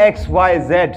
XYZ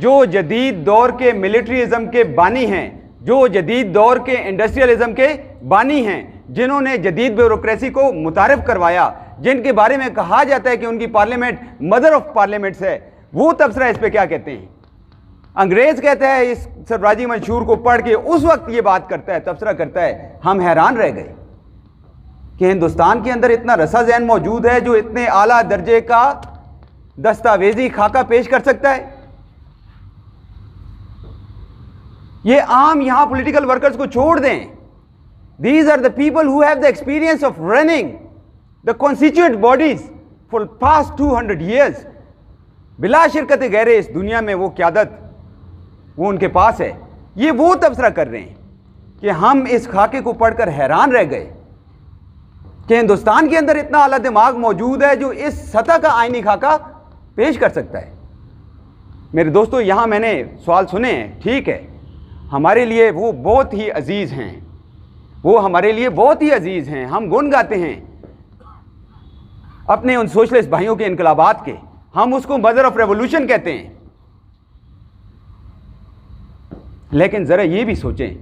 جو جدید دور کے ملٹریزم کے بانی ہیں، جو جدید دور کے انڈسٹریلزم کے بانی ہیں، جنہوں نے جدید بیوروکریسی کو متعارف کروایا، جن کے بارے میں کہا جاتا ہے کہ ان کی پارلیمنٹ مدر آف پارلیمنٹس ہے، وہ تبصرہ اس پہ کیا کہتے ہیں؟ انگریز کہتا ہے اس سرفرازی منشور کو پڑھ کے اس وقت یہ بات کرتا ہے، تبصرہ کرتا ہے، ہم حیران رہ گئے کہ ہندوستان کے اندر اتنا رسا ذہن موجود ہے جو اتنے اعلیٰ درجے کا دستاویزی خاکہ پیش کر سکتا ہے۔ یہ عام یہاں پولیٹیکل ورکرز کو چھوڑ دیں، these are the people who have the experience of running the constituent bodies for past 200 years, بلا شرکت غیر اس دنیا میں وہ قیادت وہ ان کے پاس ہے۔ یہ وہ تبصرہ کر رہے ہیں کہ ہم اس خاکے کو پڑھ کر حیران رہ گئے کہ ہندوستان کے اندر اتنا اعلیٰ دماغ موجود ہے جو اس سطح کا آئینی خاکہ پیش کر سکتا ہے۔ میرے دوستو، یہاں میں نے سوال سنے ہیں، ٹھیک ہے، ہمارے لیے وہ بہت ہی عزیز ہیں، وہ ہمارے لیے بہت ہی عزیز ہیں، ہم گن گاتے ہیں اپنے ان سوشلسٹ بھائیوں کے انقلابات کے، ہم اس کو مدر آف ریولوشن کہتے ہیں۔ لیکن ذرا یہ بھی سوچیں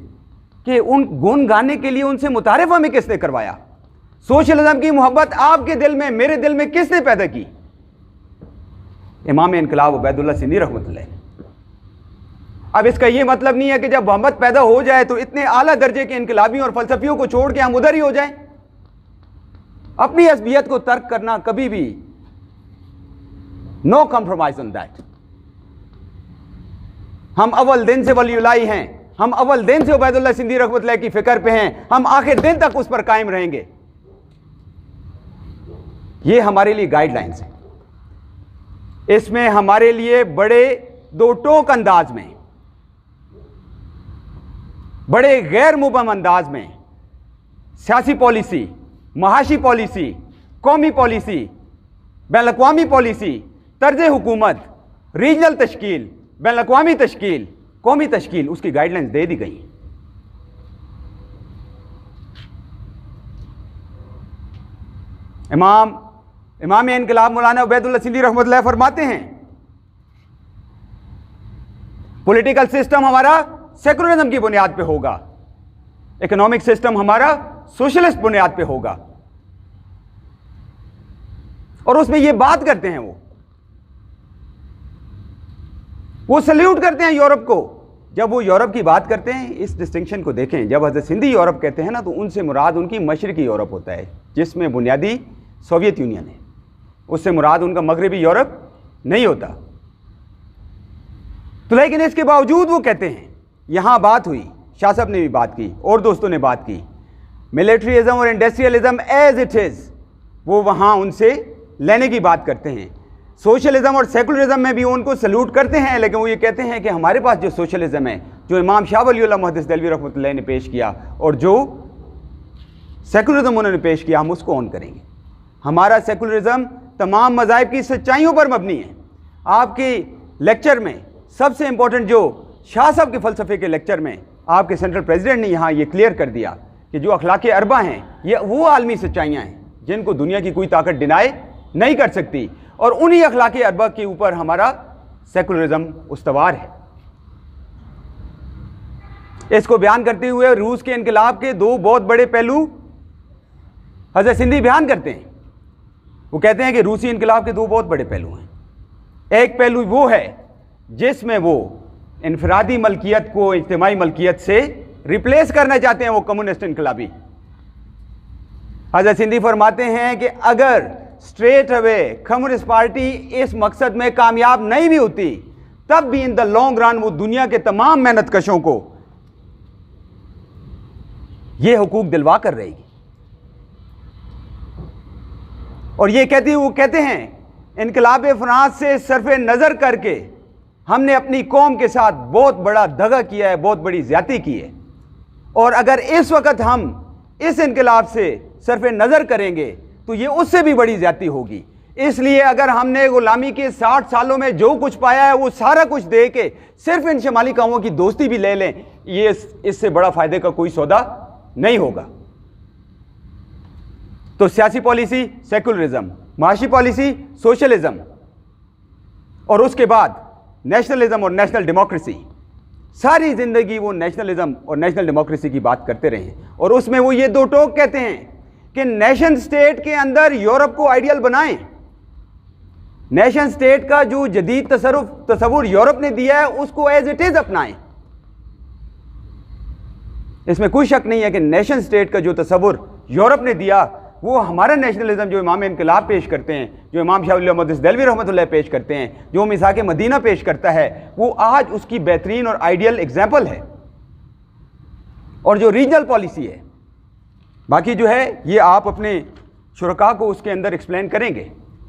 کہ ان گن گانے کے لیے ان سے متعارف ہمیں کس نے کروایا؟ سوشلزم کی محبت آپ کے دل میں، میرے دل میں کس نے پیدا کی؟ امام انقلاب عبید اللہ سندھی رحمۃ اللہ۔ اب اس کا یہ مطلب نہیں ہے کہ جب محبت پیدا ہو جائے تو اتنے اعلیٰ درجے کے انقلابیوں اور فلسفیوں کو چھوڑ کے ہم ادھر ہی ہو جائیں۔ اپنی عصبیت کو ترک کرنا کبھی بھی، نو کمپرومائز آن دیٹ۔ ہم اول دن سے ولی اللہ ہیں، ہم اول دن سے عبید اللہ سندھی رحمۃ اللہ کی فکر پہ ہیں، ہم آخر دن تک اس پر قائم رہیں گے۔ یہ ہمارے لیے گائیڈ لائنز ہیں، اس میں ہمارے لیے بڑے دو ٹوک انداز میں، بڑے غیر مبہم انداز میں سیاسی پالیسی، معاشی پالیسی، قومی پالیسی، بین الاقوامی پالیسی، طرز حکومت، ریجنل تشکیل، بین الاقوامی تشکیل، قومی تشکیل، اس کی گائیڈ لائنز دے دی گئی۔ امام انقلاب مولانا عبید اللہ سندھی رحمۃ اللہ فرماتے ہیں پولیٹیکل سسٹم ہمارا سیکولرزم کی بنیاد پہ ہوگا، اکنامک سسٹم ہمارا سوشلسٹ بنیاد پہ ہوگا، اور اس میں یہ بات کرتے ہیں، وہ سلیوٹ کرتے ہیں یورپ کو۔ جب وہ یورپ کی بات کرتے ہیں، اس ڈسٹنکشن کو دیکھیں، جب حضرت سندھی یورپ کہتے ہیں نا تو ان سے مراد ان کی مشرقی یورپ ہوتا ہے جس میں بنیادی سوویت یونین ہے، اس سے مراد ان کا مغربی یورپ نہیں ہوتا۔ تو لیکن اس کے باوجود وہ کہتے ہیں، یہاں بات ہوئی، شاہ صاحب نے بھی بات کی اور دوستوں نے بات کی، ملٹریزم اور انڈسٹریلزم ایز اٹ از، وہ وہاں ان سے لینے کی بات کرتے ہیں۔ سوشلزم اور سیکولرزم میں بھی ان کو سلوٹ کرتے ہیں، لیکن وہ یہ کہتے ہیں کہ ہمارے پاس جو سوشلزم ہے، جو امام شاہ ولی اللہ محدث دہلوی رحمۃ اللہ نے پیش کیا، اور جو سیکولرزم انہوں نے پیش کیا، ہم اس کو اون کریں گے۔ ہمارا سیکولرزم تمام مذاہب کی سچائیوں پر مبنی ہے۔ آپ کی لیکچر میں سب سے امپورٹنٹ جو شاہ صاحب کے فلسفے کے لیکچر میں آپ کے سینٹرل پریزیڈنٹ نے یہاں یہ کلیئر کر دیا کہ جو اخلاق اربع ہیں یہ وہ عالمی سچائیاں ہیں جن کو دنیا کی کوئی طاقت ڈینائی نہیں کر سکتی، اور انہی اخلاق اربع کے اوپر ہمارا سیکولرزم استوار ہے۔ اس کو بیان کرتے ہوئے روس کے انقلاب کے دو بہت بڑے پہلو حضرت سندھی بیان کرتے ہیں۔ وہ کہتے ہیں کہ روسی انقلاب کے دو بہت بڑے پہلو ہیں۔ ایک پہلو وہ ہے جس میں وہ انفرادی ملکیت کو اجتماعی ملکیت سے ریپلیس کرنا چاہتے ہیں، وہ کمیونسٹ انقلابی۔ حضرت سندھی فرماتے ہیں کہ اگر اسٹریٹ اوے کمیونسٹ پارٹی اس مقصد میں کامیاب نہیں بھی ہوتی، تب بھی ان دا لانگ رن وہ دنیا کے تمام محنت کشوں کو یہ حقوق دلوا کر رہے گی۔ اور یہ وہ کہتے ہیں انقلاب فرانس سے صرف نظر کر کے ہم نے اپنی قوم کے ساتھ بہت بڑا دغا کیا ہے، بہت بڑی زیادتی کی ہے، اور اگر اس وقت ہم اس انقلاب سے صرف نظر کریں گے تو یہ اس سے بھی بڑی زیادتی ہوگی۔ اس لیے اگر ہم نے غلامی کے 60 سالوں میں جو کچھ پایا ہے وہ سارا کچھ دے کے صرف ان شمالی قوموں کی دوستی بھی لے لیں، یہ اس سے بڑا فائدے کا کوئی سودا نہیں ہوگا۔ تو سیاسی پالیسی سیکولرزم، معاشی پالیسی سوشلزم، اور اس کے بعد نیشنلزم اور نیشنل ڈیموکریسی، ساری زندگی وہ نیشنلزم اور نیشنل ڈیموکریسی کی بات کرتے رہے ہیں، اور اس میں وہ یہ دو ٹوک کہتے ہیں کہ نیشن سٹیٹ کے اندر یورپ کو آئیڈیل بنائیں، نیشن سٹیٹ کا جو جدید تصور یورپ نے دیا ہے اس کو ایز اٹ از اپنائیں۔ اس میں کوئی شک نہیں ہے کہ نیشن سٹیٹ کا جو تصور یورپ نے دیا وہ ہمارا نیشنلزم جو امام انقلاب پیش کرتے ہیں، جو امام شاہ ولی احمد دہلوی رحمۃ اللہ پیش کرتے ہیں، جو میثاق مدینہ پیش کرتا ہے، وہ آج اس کی بہترین اور آئیڈیل ایگزامپل ہے، اور جو ریجنل پالیسی ہے۔ باقی جو ہے یہ آپ اپنے شرکاء کو اس کے اندر ایکسپلین کریں گے،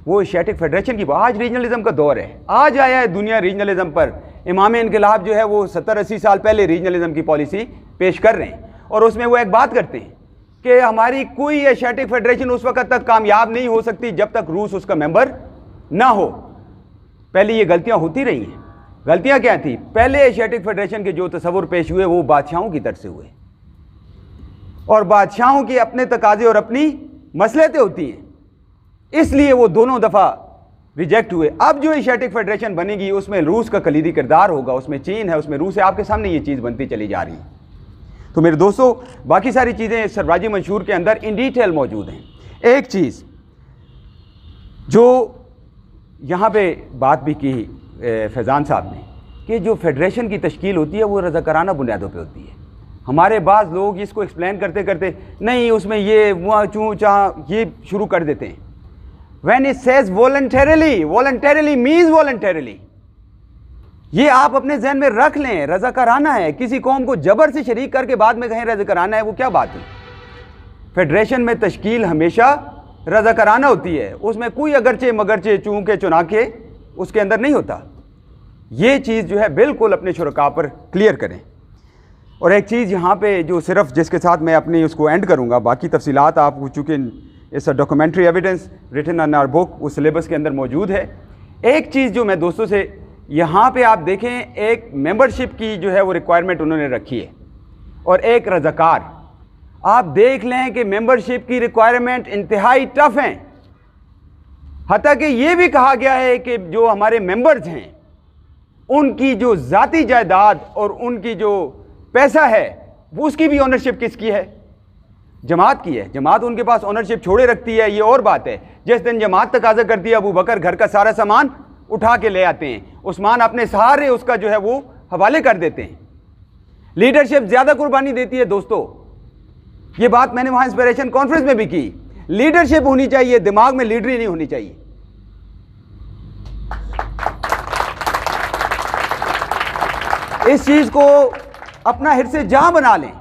وہ ایشیاٹک فیڈریشن کی آج ریجنلزم کا دور ہے، آج آیا ہے دنیا ریجنلزم پر۔ امام انقلاب جو ہے وہ 70-80 سال پہلے ریجنلزم کی پالیسی پیش کر رہے ہیں، اور اس میں وہ ایک بات کرتے ہیں کہ ہماری کوئی ایشیاٹک فیڈریشن اس وقت تک کامیاب نہیں ہو سکتی جب تک روس اس کا ممبر نہ ہو۔ پہلے یہ غلطیاں ہوتی رہی ہیں۔ غلطیاں کیا تھیں؟ پہلے ایشیاٹک فیڈریشن کے جو تصور پیش ہوئے وہ بادشاہوں کی طرف سے ہوئے، اور بادشاہوں کے اپنے تقاضے اور اپنی مصلحتیں ہوتی ہیں، اس لیے وہ دونوں دفعہ ریجیکٹ ہوئے۔ اب جو ایشیاٹک فیڈریشن بنے گی اس میں روس کا کلیدی کردار ہوگا، اس میں چین ہے، اس میں روس ہے، آپ کے سامنے یہ چیز بنتی چلی جا رہی ہے۔ تو میرے دوستو، باقی ساری چیزیں سربراجی منشور کے اندر ان ڈیٹیل موجود ہیں۔ ایک چیز جو یہاں پہ بات بھی کی فیضان صاحب نے کہ جو فیڈریشن کی تشکیل ہوتی ہے وہ رضاکارانہ بنیادوں پہ ہوتی ہے۔ ہمارے بعض لوگ اس کو ایکسپلین کرتے کرتے نہیں اس میں یہ وہاں چوں چاہ یہ شروع کر دیتے ہیں۔ When it says voluntarily means voluntarily، یہ آپ اپنے ذہن میں رکھ لیں، رضاکارانہ ہے۔ کسی قوم کو جبر سے شریک کر کے بعد میں کہیں رضاکارانہ ہے، وہ کیا بات ہے؟ فیڈریشن میں تشکیل ہمیشہ رضاکارانہ ہوتی ہے، اس میں کوئی اگرچہ مگرچہ چونکہ چنانکہ اس کے اندر نہیں ہوتا۔ یہ چیز جو ہے بالکل اپنے شرکاء پر کلیئر کریں۔ اور ایک چیز یہاں پہ جو صرف جس کے ساتھ میں اپنی اس کو اینڈ کروں گا، باقی تفصیلات آپ چونکہ اس documentary evidence written in our book اس سلیبس کے اندر موجود ہے۔ ایک چیز جو میں دوستوں سے یہاں پہ آپ دیکھیں، ایک ممبرشپ کی جو ہے وہ ریکوائرمنٹ انہوں نے رکھی ہے، اور ایک رضاکار۔ آپ دیکھ لیں کہ ممبرشپ کی ریکوائرمنٹ انتہائی ٹف ہیں، حتیٰ کہ یہ بھی کہا گیا ہے کہ جو ہمارے ممبرز ہیں ان کی جو ذاتی جائیداد اور ان کی جو پیسہ ہے وہ اس کی بھی اونرشپ کس کی ہے؟ جماعت کی ہے۔ جماعت ان کے پاس اونرشپ چھوڑے رکھتی ہے، یہ اور بات ہے۔ جس دن جماعت تقاضا کرتی ہے ابو بکر گھر کا سارا سامان اٹھا کے لے آتے ہیں، عثمان اپنے سارے اس کا جو ہے وہ حوالے کر دیتے ہیں۔ لیڈرشپ زیادہ قربانی دیتی ہے دوستو، یہ بات میں نے وہاں انسپیریشن کانفرنس میں بھی کی۔ لیڈرشپ ہونی چاہیے، دماغ میں لیڈری نہیں ہونی چاہیے۔ اس چیز کو اپنا حرص جاں بنا لیں۔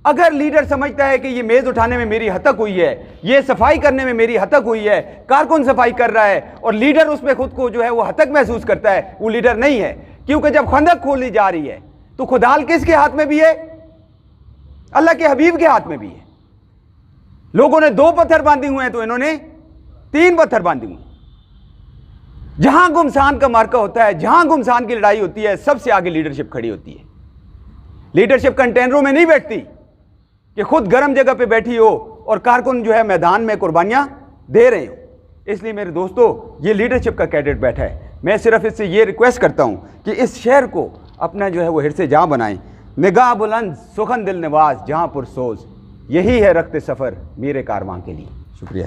اگر لیڈر سمجھتا ہے کہ یہ میز اٹھانے میں میری ہتک ہوئی ہے، یہ صفائی کرنے میں میری ہتک ہوئی ہے، کارکن صفائی کر رہا ہے اور لیڈر اس میں خود کو جو ہے وہ ہتک محسوس کرتا ہے، وہ لیڈر نہیں ہے۔ کیونکہ جب خندق کھولی جا رہی ہے تو خدال کس کے ہاتھ میں بھی ہے؟ اللہ کے حبیب کے ہاتھ میں بھی ہے۔ لوگوں نے 2 پتھر باندھے ہوئے ہیں تو انہوں نے 3 پتھر باندھے ہوئے ہیں۔ جہاں گمسان کا مارکا ہوتا ہے، جہاں گمسان کی لڑائی ہوتی ہے، سب سے آگے لیڈرشپ کھڑی ہوتی ہے۔ لیڈرشپ کنٹینروں میں نہیں بیٹھتی کہ خود گرم جگہ پہ بیٹھی ہو اور کارکن جو ہے میدان میں قربانیاں دے رہے ہوں۔ اس لیے میرے دوستو، یہ لیڈرشپ کا کیڈٹ بیٹھا ہے۔ میں صرف اس سے یہ ریکویسٹ کرتا ہوں کہ اس شہر کو اپنا جو ہے وہ حرص جاں بنائیں۔ نگاہ بلند سخن دل نواز جہاں پرسوز، یہی ہے رخت سفر میرے کارواں کے لیے۔ شکریہ۔